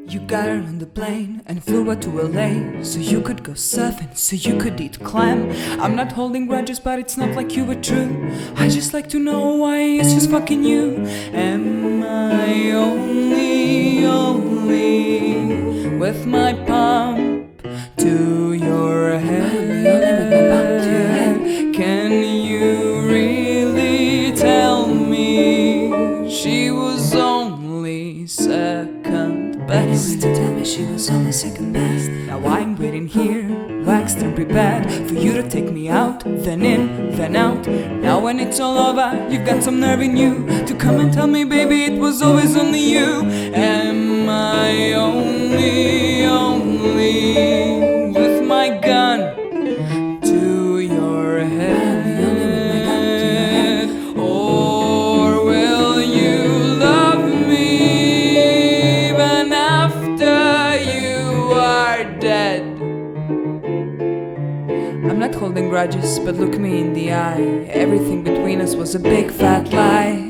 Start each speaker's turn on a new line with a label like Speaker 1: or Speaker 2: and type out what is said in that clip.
Speaker 1: You got her on the plane and flew her to LA, so you could go surfing, so you could eat clam. I'm not holding grudges, but it's not like you were true. I just like to know why it's just fucking you. Am I only with my pump to your head? Can you really tell me she was only second best? To tell me she was only second best. Now I'm waiting here, waxed and prepared for you to take me out, then in, then out. Now when it's all over, you've got some nerve in you to come and tell me, baby, it was always only you. Am I only with my gun to your head? Or will you love me even after you are dead? I'm not holding grudges, but look me in the eye. Everything between us was a big fat lie.